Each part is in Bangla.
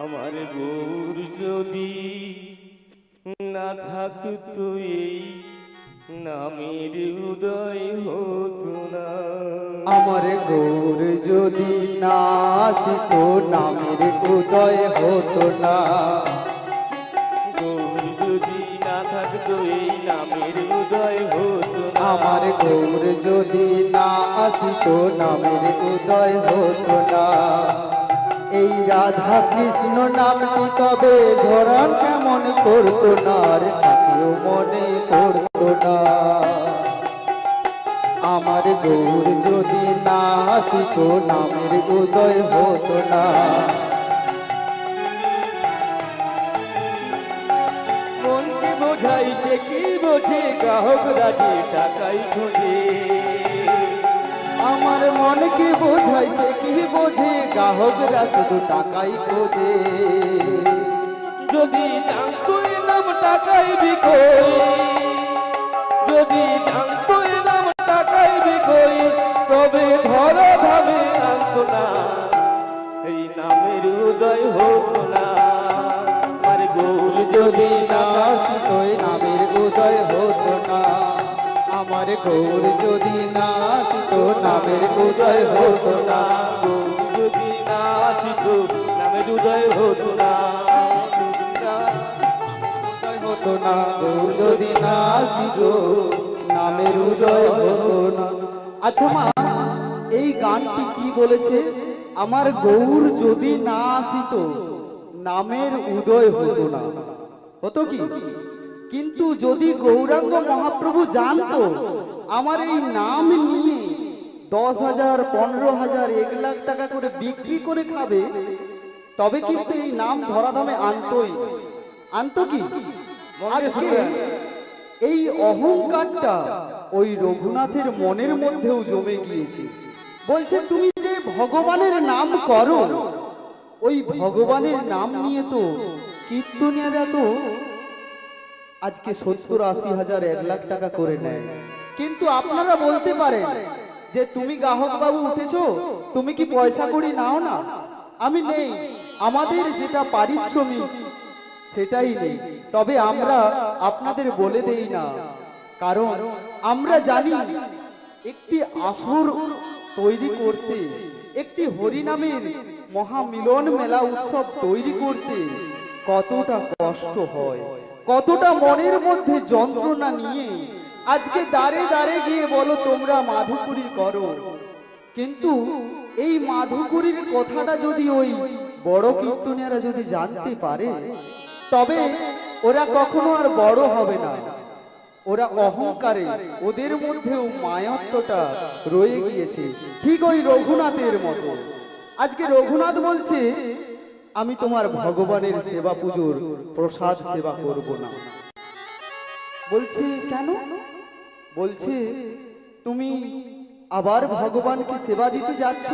আমার গৌর যদি না থাকতো এই নামের উদয় হতো না। আমার গৌর যদি না আসিতো নামের উদয় হতো না। গৌর যদি না থাকতো এই নামের উদয় হতো না। আমার গৌর যদি না আসিতো নামের উদয় হতো না। এই রাধা কৃষ্ণ নামটি তবে ধরন কেমন করতো না, আর কেউ মনে করতো না। আমার গৌর যদি না আসিতো নামের উদয় হতো না। মনকে বোঝাই সে কি বোঝে, গ্রাহক রাজে টাকাই খোঁজে। আমার মনকে বোঝাই সে কি বোঝে, গ্রাহকরা শুধু টাকাই খোঁজে। যদি জানতো এলাম টাকাই বিকই, যদি জানতো এলাম টাকাই বিকই, তবে ধরা ভাবে আনতো না, এই নামের উদয় হতো না। আমার গৌর যদি না আসিতো নামের উদয় হতো না। আমার গৌর যদি না আসিতো নামের উদয় হতো না। গৌর যদি না আসিত নামের উদয় হতো না। হতো না, গৌর যদি না আসিতো নামের উদয় হতো না। আচ্ছা মা, এই গানটি কি বলেছে? আমার গৌর যদি না আসিতো নামের উদয় হতো না। হতো কি? কিন্তু যদি গৌরাঙ্গ মহাপ্রভু জানতো আমার এই নাম নিয়ে 10,000, 15,000, 1 লাখ টাকা করে বিক্রি করে খাবে, তবে কিন্তু এই নাম ধরাধামে আনতোই। আনতো কি? আজকে এই অহংকারটা ওই রঘুনাথের মনের মধ্যেও জমে গিয়েছে। বলছে তুমি যে ভগবানের নাম করো, ওই ভগবানের নাম নিয়ে তো কীর্তনিয়ারা তো আজকে 70-80,000, 1 লাখ টাকা করে নেয়। কিন্তু আপনারা বলতে পারেন যে তুমি গ্রাহক বাবু উঠেছো, তুমি কি পয়সা করি নাও না? আমি নেই, আমাদের যেটা পারিশ্রমিক সেটাই নেই। তবে আমরা আপনাদের বলে দেই না, কারণ আমরা জানি একটি আসর তৈরি করতে, একটি হরিনামের মহামিলন মেলা উৎসব তৈরি করতে কতটা কষ্ট হয়, কতটা মনের মধ্যে যন্ত্রণা নিয়ে আজকে দাঁড়ে দাঁড়ে গিয়ে বলো তোমরা মাধুকুরি করো। কিন্তু এই মাধুকুরির কথাটা যদি ওই বড় কীর্তনিয়ারা যদি জানতে পারে, তবে ওরা কখনো আর বড় হবে না। ওরা অহংকারে, ওদের মধ্যেও মায়ত্বটা রয়ে গিয়েছে, ঠিক ওই রঘুনাথের মতো। আজকে রঘুনাথ বলছে আমি তোমার ভগবানের সেবা পুজোর প্রসাদ সেবা করব না। বলছে কেন? বলছে তুমি আবার ভগবানকে সেবা দিতে যাচ্ছ,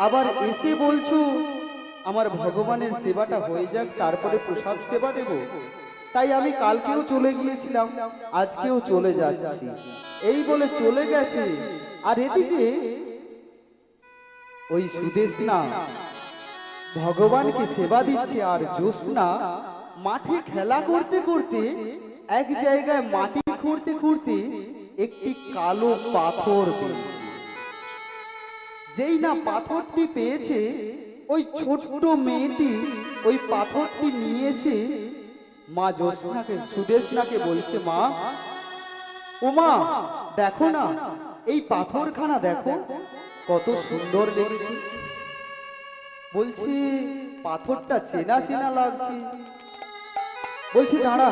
আবার এসে বলছো আমার ভগবানের সেবাটা হয়ে যাক তারপরে প্রসাদ সেবা দেব। তাই আমি কালকেও চলে গিয়েছিলাম, আজকেও চলে যাচ্ছি। এই বলে চলে গেছে। আর এদিকে ওই সুদেশনা ভগবানকে সেবা দিচ্ছে, আর জ্যোৎস্না মাঠে খেলা করতে করতে এক জায়গায় মাটি খুঁড়তে খুঁড়তে একটি কালো পাথর পেয়েছে। যেই না পাথরটি পেয়েছে, ওই ছোট্ট মেয়েটি ওই পাথরটি নিয়ে এসে মা জ্যোৎস্নাকে, সুদেশনাকে বলছে মা, ও মা দেখো না, এই পাথরখানা দেখো কত সুন্দর লেগেছে। বলছে পাথরটা চেনা চেনা লাগছে। বলছি দাঁড়া,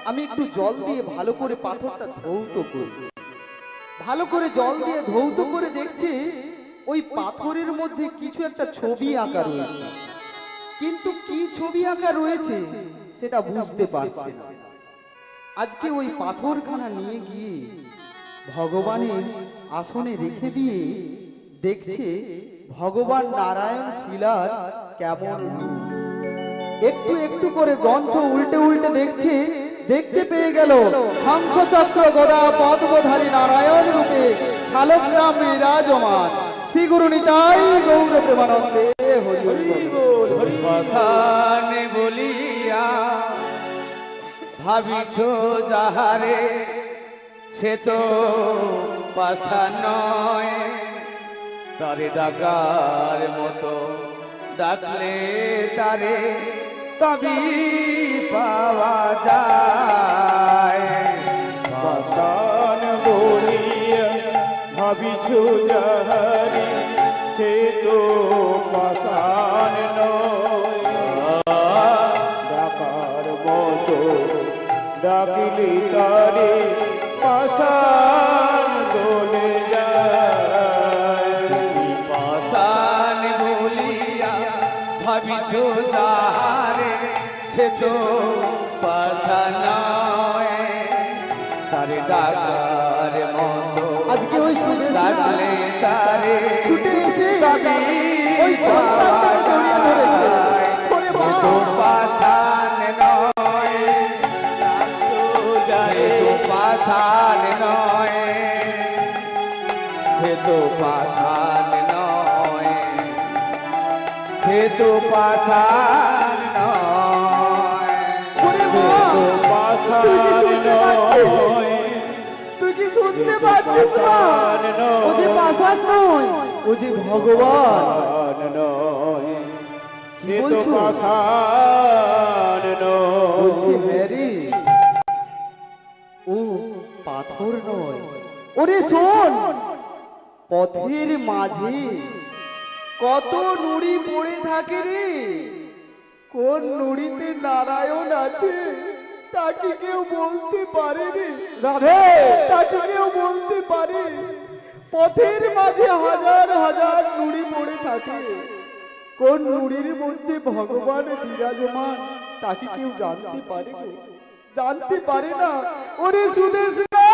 আমি একটু জল দিয়ে ভালো করে পাথরটা ধৌত করব। ভালো করে জল দিয়ে ধৌত করে দেখছে ওই পাথরের মধ্যে কিছু একটা ছবি আঁকা রয়েছে, কিন্তু কি ছবি আঁকা রয়েছে সেটা বুঝতে পারছে না। আজকে ওই পাথরখানা নিয়ে গিয়ে ভগবানের আসনে রেখে দিয়ে দেখছে ভগবান নারায়ণ শিলার কেমন রূপ। একটু একটু করে গ্রন্থ উল্টে উল্টে দেখছে, দেখতে পেয়ে গেল শঙ্খ চক্র গদা পদ্মধারী নারায়ণ রূপে শালগ্রাম বিরাজমান। শ্রী গুরু নিতাই গৌর প্রেমানন্দে হরি হরি বল। হরি কথায় বলিয়া ভাবিছ যাহারে সে তো পাশা নয়, তারে ডাকার মতো ডাকলে তারে তবে পাওয়া যায়। পাষাণ বলিয়া ভাবিছ যাহারে সে তো পাষাণ নয়, ডাকার মতো ডাকিলে তারে পাষাণ বলে যায়। পাষাণ বলিয়া ভাবিছ যাহারে সে তো পাশা নয়, তারে ডাকার মতো আজকে ওই সুদেশ না ডাকলে তারে ছুটে এসে তবে ওই সন্তানটাকে জড়িয়ে ধরেছে। ওরে মা! তো পাষাণ নয়, সে তো পাষাণ নয়, সে তো পাষাণ নয়, সে তো পাষাণ নয়। ওরে মা! পাষাণ তুই কি শুনতে পাচ্ছিস? নয়, তুই কি শুনতে পাচ্ছিস মা? ও যে পাষাণ নয়, ও যে ভগবান। পাষাণ নয়, সে তো বলছো? পাষাণ বলছি নয়। হ্যাঁ রে, ও পাথর নয়। ওরে শোন, পথের মাঝে কত নুড়ি পড়ে থাকে রে, কোন নুড়িতে নারায়ণ আছে তাকে কেউ বলতে পারে রে। রাধে তাকে কেউ বলতে পারে? পথের মাঝে হাজার হাজার নুড়ি পড়ে থাকে, কোন নুড়ির মধ্যে ভগবান বিরাজমান তাকে কেউ জানতে পারে গো? জানতে পারে না। ওরে সুদেশ না,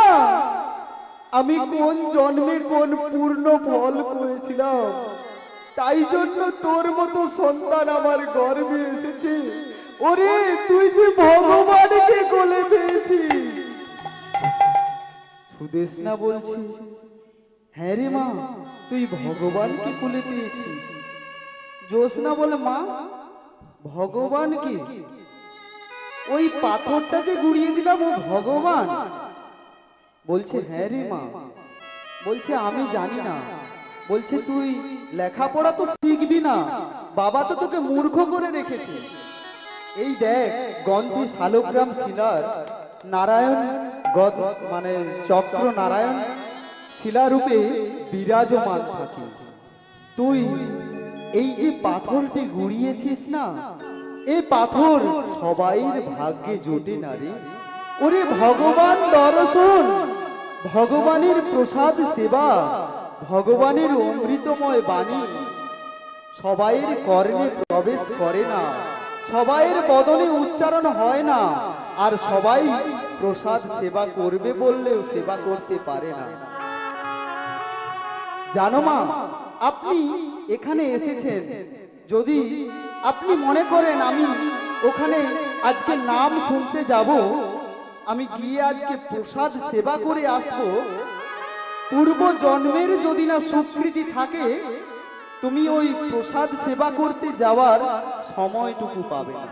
আমি কোন জন্মে কোন পূর্ণ ফল করেছিলাম, তাই জন্য তোর মতো সন্তান আমার গর্ভে এসেছে। ওরে তুই যে ভগবানকে কোলে পেয়েছিস। সুদেশ না বলছি, হ্যাঁ রে মা, তুই ভগবানকে কোলে পেয়েছিস। জ্যোৎস্না বলে মা, ভগবান কি? ওই পাথরটা যে গুড়িয়ে দিলাম ও ভগবান? বলছে হ্যাঁ রে মা। বলছে আমি জানি না। বলছে তুই লেখাপড়া তো শিখবি না, বাবা তো তোকে মূর্খ করে রেখেছে। এই দেখ গন্ধি শালগ্রাম শিলার নারায়ণ মানে চক্র নারায়ণ শিলারূপে বিরাজমান থাকে। তুই এই যে পাথরটি গুড়িয়েছিস না, এ পাথর সবাইয়ের ভাগ্যে জোটে না রে। ওরে ভগবান দর্শন, ভগবানের প্রসাদ সেবা, ভগবানের অমৃতময় বাণী সবাইয়ের কর্ণে প্রবেশ করে না, সবাইয়ের বদনে উচ্চারণ হয় না, আর সবাই প্রসাদ সেবা করবে বললেও সেবা করতে পারে না। জানো মা, আপনি এখানে এসেছেন, যদি আপনি মনে করেন আমি ওখানে আজকে নাম শুনতে যাব, আমি গিয়ে আজকে প্রসাদ সেবা করে আসব, পূর্ব জন্মের যদি না স্বীকৃতি থাকে, তুমি ওই প্রসাদ সেবা করতে যাওয়ার সময়টুকু পাবে না।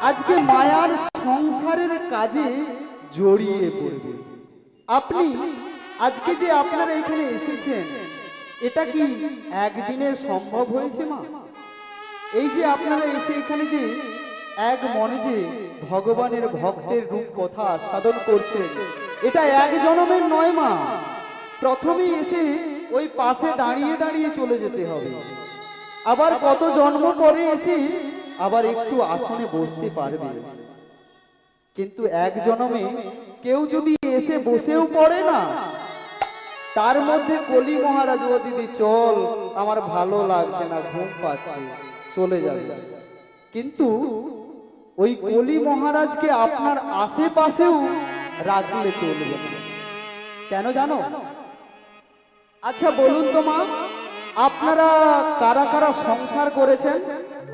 আজকে মায়ার সংসারের কাজে জড়িয়ে পড়বে। আপনি আজকে যে আপনারা এখানে এসেছেন, এটা কি একদিনের সম্ভব হয়েছে মা? এই যে আপনারা এসে এখানে যে এক মনে যে ভগবানের ভক্তের রূপ কথা সাধন করছেন, এটা এক জন্মের নয় মা। প্রথমে এসে ওই পাশে দাঁড়িয়ে দাঁড়িয়ে চলে যেতে হবে, আবার কত জন্ম পরে এসে আবার একটু আসনে বসতে পারবে। কিন্তু এক জন্মে কেউ যদি এসে বসেও পড়ে না, তার মধ্যে কলি মহারাজ, ও দিদি চল, আমার ভালো লাগছে না, ঘুম পাচ্ছে, চলে যাবে। কিন্তু ওই কলি মহারাজকে আপনার আশেপাশেও রাখলে চলবে না। কেন জানো? আচ্ছা বলুন তো মা, আপনারা কারা কারা সংসার করেছেন?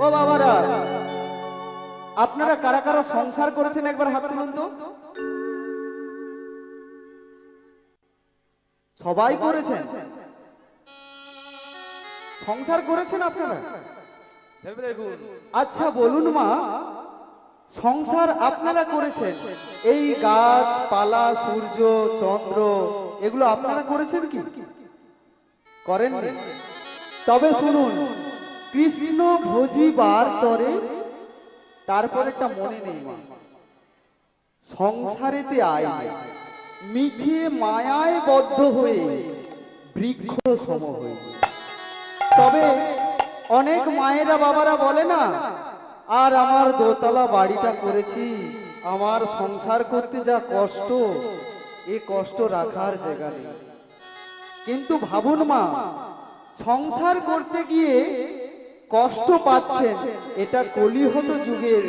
ও বাবারা, আপনারা কারা কারা সংসার করেছেন একবার হাত তুলুন তো। সবাই করেছেন? সংসার করেছেন আপনারা? ভেবে দেখুন। আচ্ছা বলুন মা, সংসার আপনারা করেছেন, এই গাছ পালা সূর্য চন্দ্র এগুলো আপনারা করেছেন কি? করেন? তবে শুনুন, কৃষ্ণ ভজিবার তরে, তারপর একটা মনে নেই মা, সংসারেতে আয় মিছে মায়ায় বদ্ধ হয়ে বৃক্ষ সম হয়ে। তবে অনেক মায়েরা বাবারা বলে না, আর আমার দোতলা বাড়িটা করেছি, আমার সংসার করতে যা কষ্ট, এ কষ্ট রাখার জায়গা নেই। কিন্তু ভাবুন মা, সংসার করতে গিয়ে কষ্ট পাচ্ছেন, এটা কলিহত যুগের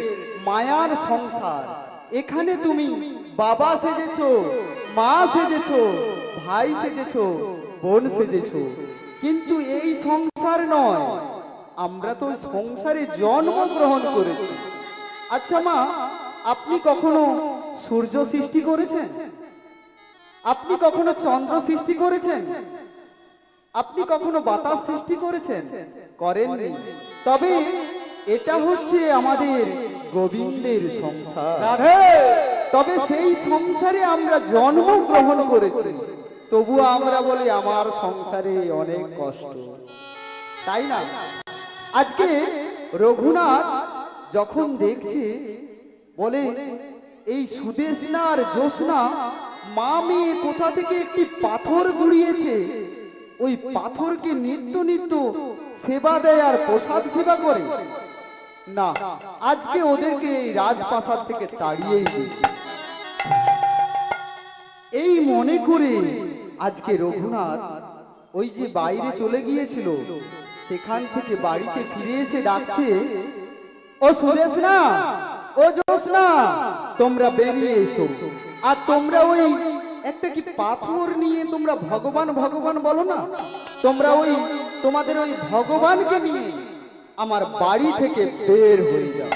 মায়ার সংসার। এখানে তুমি বাবা সেজেছো, মা সেজেছো, ভাই সেজেছো, বোন সেজেছো, কিন্তু এই সংসার নয়। আমরা তো সংসারে জন্মগ্রহণ করেছি। আচ্ছা মা, আপনি কখনো সূর্য সৃষ্টি করেছেন? আপনি কখনো চন্দ্র সৃষ্টি করেছেন? আপনি কখনো বাতাস সৃষ্টি করেছেন? করেননি। তবে এটা হচ্ছে আমাদের গোবিন্দের সংসার। রাধে। তবে সেই সংসারে আমরা জন্মগ্রহণ করেছি, তবুও আমরা বলি আমার সংসারে অনেক কষ্ট, তাই না? আজকে রঘুনাথ যখন দেখছে, বলে এই সুদেশনা আর জ্যোৎস্না মা মেয়ে কোথা থেকে একটি পাথর গুড়িয়েছে, ওই পাথরকে নিত্য নিত্য সেবা দেয় আর প্রসাদ সেবা করে না, আজকে ওদেরকে এই রাজপ্রাসাদ থেকে তাড়িয়েই দিই। এই মনে করে আজকে রঘুনাথ ওই যে বাইরে চলে গিয়েছিল, সেখান থেকে বাড়িতে ফিরে এসে ডাকছে, ও সুদেশনা, ও জ্যোৎস্না, তোমরা বেরিয়ে এসো। আর তোমরা ওই একটা কি পাথর নিয়ে তোমরা ভগবান ভগবান বলো না, তোমরা ওই তোমাদের ওই ভগবানকে নিয়ে আমার বাড়ি থেকে বের হয়ে যাও।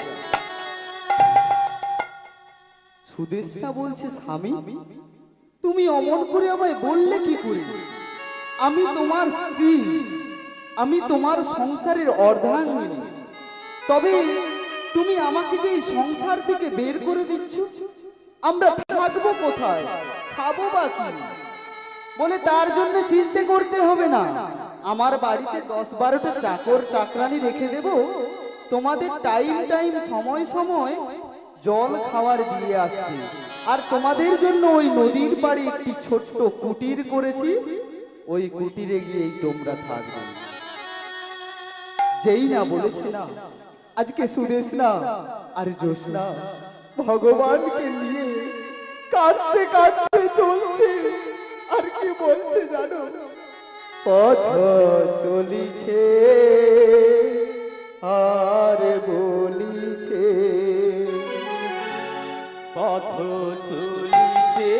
সুদেশনা বলছে, স্বামী তুমি অমন করে আমায় বললে কি করে? আমি তোমার স্ত্রী, আমি তোমার সংসারের অর্ধাঙ্গিনী, তবে তুমি আমাকে যে এই সংসার থেকে বের করে দিচ্ছ, আমরা থাকবো কোথায়, খাবো বা কি? বলে তার জন্য চিন্তা করতে হবে না, আমার বাড়িতে 10-12টা চাকর চাকরানি রেখে দেব, তোমাদের টাইম টাইম সময় সময় জল খাওয়ার দিয়ে আসবে। আর তোমাদের জন্য ওই নদীর পাড়ে একটি ছোট্ট কুটির করেছি, ওই কুটিরে গিয়েই তোমরা থাকবে। যেই না বলেছে না, আজকে সুদেশনা আর জ্যোৎস্না ভগবানকে নিয়ে কাঁদতে কাঁদতে চলছে। আর কি বলছে জানো? পথ চলিছে আর বলিছে, পথ চলিছে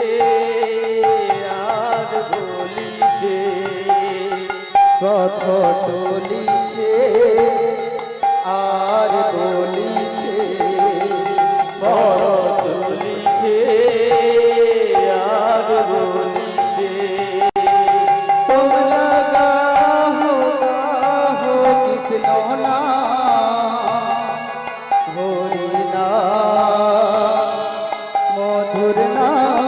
আর বলিছে, পথ চলিছে আর বলিছে, পথ চলিছে আর বলিছে। তোমরা গাহো গাহো কৃষ্ণ নাম, হরি নাম, মধুর নাম।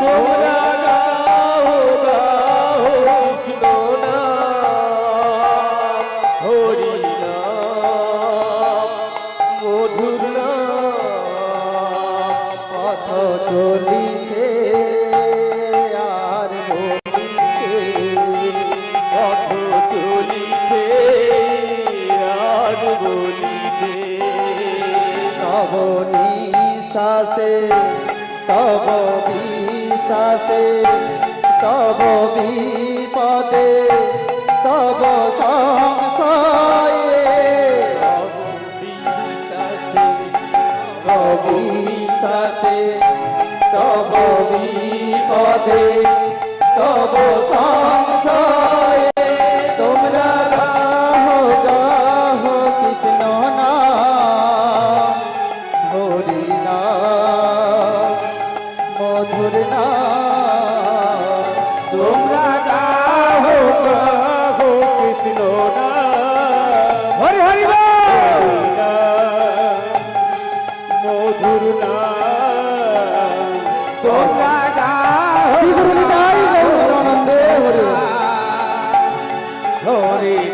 তোমরা গাও গাও কৃষ্ণ নাম, হরি নাম, মধুর নাম। পথ চলিছে আর বলিছে, পথ চলিছে আর বলিছে। তব নিঃশ্বাসে তব বিশ্বাসে তব বিপদে তব সংশয়ে, তব বিশ্বাসে তব বিপদে তব সংশয়ে, তোমরা গাহো গাহো কৃষ্ণ নাম, হরি নাম, মধুর নাম। তোমরা গাহো গাহো কৃষ্ণ নাম,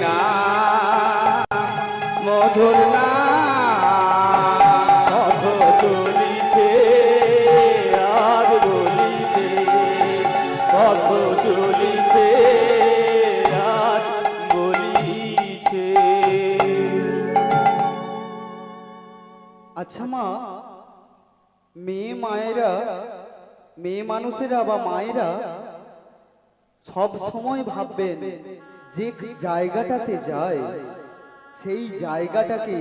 না মধুর না পথ চলিছে আর বলিছে, পথ চলিছে আর বলিছে। আচ্ছা মা, মেয়ে মানুষেরা বা মায়েরা সব সময় ভাববেন যে জায়গাটাতে যায় সেই জায়গাটাকে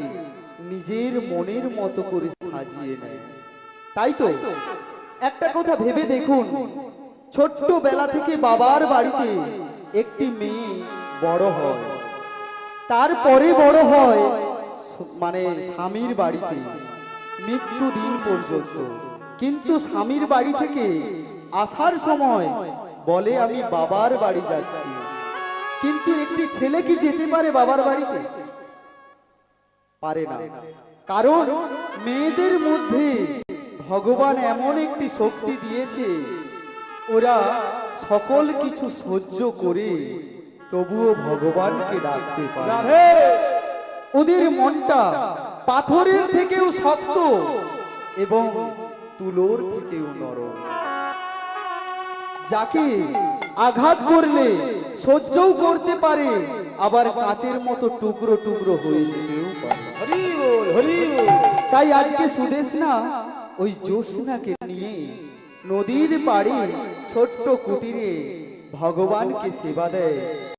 নিজের মনের মতো করে সাজিয়ে নেয়, তাই তো? একটা কথা ভেবে দেখুন, ছোট্টবেলা থেকে বাবার বাড়িতে একটি মেয়ে বড় হয়, তারপরে বড় হয় মানে স্বামীর বাড়িতে মৃত্যু দিন পর্যন্ত। কিন্তু স্বামীর বাড়ি থেকে আসার সময় বলে আমি বাবার বাড়ি যাচ্ছি। কিন্তু একটি ছেলে কি যেতে পারে বাবার বাড়িতে? পারে না। কারণ মেয়েদের মধ্যে ভগবান এমন একটি শক্তি দিয়েছে, ওরা সকল কিছু সহ্য করে তবুও ভগবানকে ডাকতে পারে। রাধে ওদের মনটা পাথরের থেকেও শক্ত এবং তুলোর থেকেও নরম। যাকে আঘাত করলে সহ্যও করতে পারে, আবার কাঁচের মতো টুকরো টুকরো হয়ে যেতেও পারে। হরি বল, হরি বল। তাই আজকে সুদেশনা ওই জ্যোৎস্নাকে নিয়ে নদীর পাড়ে ছোট্ট কুটিরে ভগবানকে সেবা দেয়।